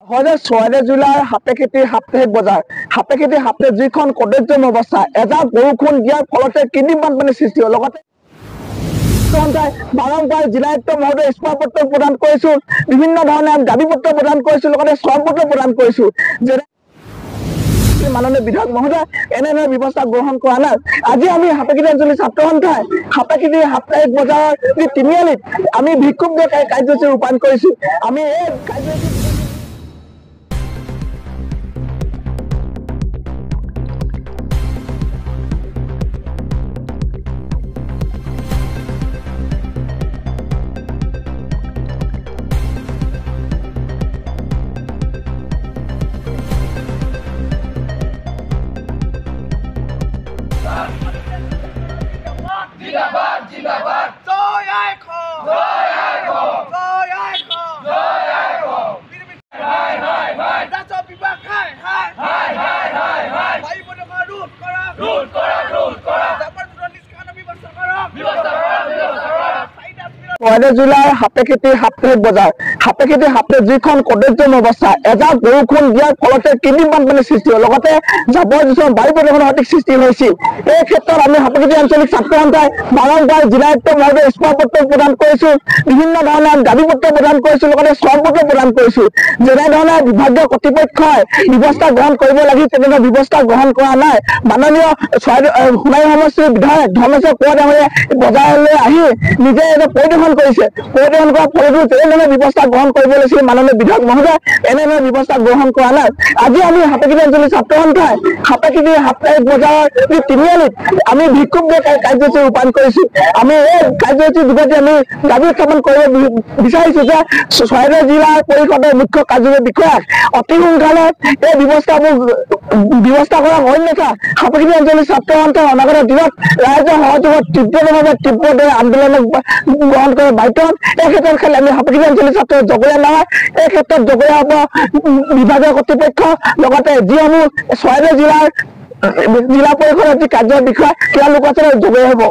চৰাইদেউ জিলাৰ সাপেখেতিৰ সাপ্তাহিক বজাৰ সাপেখেতিৰ সাপ্তাহিক যিখন কদৰ্যম অৱস্থা এজাক বৰষুণ দিয়াৰ ফলতে কৃত্ৰিম বানপানীৰ সৃষ্টি হ'ল। লগতে বাৰম্বাৰ জিলায়ুক্ত মহোদয় ইস্পাপত্ৰ প্ৰদান কৰিছো, বিভিন্ন ধৰণে দাবী পত্ৰ প্ৰদান কৰিছো, লগতে চৰপত্ৰ প্ৰদান কৰিছো। যেনে মাননীয় বিধায়ক মহোদয় এনেধৰণৰ ব্যৱস্থা গ্ৰহণ কৰা নাই। আজি আমি সাপেখেতি অঞ্চলৰ ছাত্ৰ সন্থাই সাপেখেতিৰ সাপ্তাহিক বজাৰৰ তিনিআলিত আমি বিক্ষোভ কাৰ্যসূচী ৰূপায়ণ কৰিছো। আমি এই কাৰ্যসূচী जिंदाबाद जिंदाबाद जय आइखो जय आइखो जय आइखो जय आइखो हाय हाय हाय राजस्व विभाग हाय हाय हाय हाय हाय हाय বায়ু প্ৰদূষণ ৰোধ কৰা জাবৰ জোঁথৰ নিষ্কাশনৰ ব্যৱস্থা কৰা চৰাইদেউ জিলাৰ সাপেখেতিৰ সাপ্তাহিক বজাৰ সাপেখেতিৰ সাপ্তাহিক যিখন কদৰ্যম অৱস্থা এজাক বৰষুণ দিয়াৰ ফলতে কৃত্ৰিম বানপানীৰ সৃষ্টি হ'ল। লগতে জাবৰ জোঁথৰ বায়ু প্ৰদূষণৰ সঠিক সৃষ্টি হৈছিল। এই ক্ষেত্ৰত আমি সাপেখেতি আঞ্চলিক ছাত্ৰ সন্থাই বাৰম্বাৰ জিলায়ুক্ত মহোদয় ইস্পাপত্ৰ প্ৰদান কৰিছো, বিভিন্ন ধৰণে দাবী পত্ৰ প্ৰদান কৰিছো, লগতে চৰপত্ৰ প্ৰদান কৰিছো। যেনেধৰণে বিভাগীয় কৰ্তৃপক্ষই ব্যৱস্থা গ্ৰহণ কৰিব লাগে তেনেধৰণৰ ব্যৱস্থা গ্ৰহণ কৰা নাই। মাননীয় সোণাৰী সমষ্টিৰ বিধায়ক ধৰ্মেশ্বৰ কোঁৱৰ ডাঙৰীয়াই বজাৰলৈ আহি নিজে পৰিদৰ্শন কৰিছে। পৰিদৰ্শন কৰাৰ ফলতো তেনেধৰণৰ ব্যৱস্থা গ্ৰহণ কৰিব লাগিছিল মাননীয় বিধায়ক মহোদয় এনেধৰণৰ ব্যৱস্থা গ্ৰহণ কৰা নাই। আজি আমি সাপেখেতি অঞ্চলৰ ছাত্ৰ সন্থাই সাপেখেতিৰ সাপ্তাহিক বজাৰৰ তিনিআলিত আমি বিক্ষোভ কাৰ্যসূচী ৰূপায়ণ কৰিছো। আমি এই কাৰ্যসূচীৰ যোগেদি আমি দাবী উত্থাপন কৰিব বিচাৰিছো যে চৰাইদেউ জিলাৰ পৰিষদৰ মুখ্য কাৰ্যবাহী বিষয়াক অতি সোনকালে এই ব্যৱস্থা কৰা অন্যথা সাপেখেতি অঞ্চলৰ ছাত্ৰ সন্থাই অনাগত দিনত ৰাইজৰ সহযোগত তীব্ৰভাৱে আন্দোলনক গ্ৰহণ কৰে বাধ্য। এই ক্ষেত্ৰত খালি আমি সাপেখেতি অঞ্চলৰ ছাত্ৰ জগৰীয়া নহয়, এই ক্ষেত্ৰত জগৰীয়া হ'ব বিভাগীয় কৰ্তৃপক্ষ, লগতে যিসমূহ চৰাইদেউ জিলাৰ জিলা পৰিষদৰ যি কাৰ্যবাহী বিষয়া তেওঁলোকৰ ওচৰত জগৰীয়া হ'ব।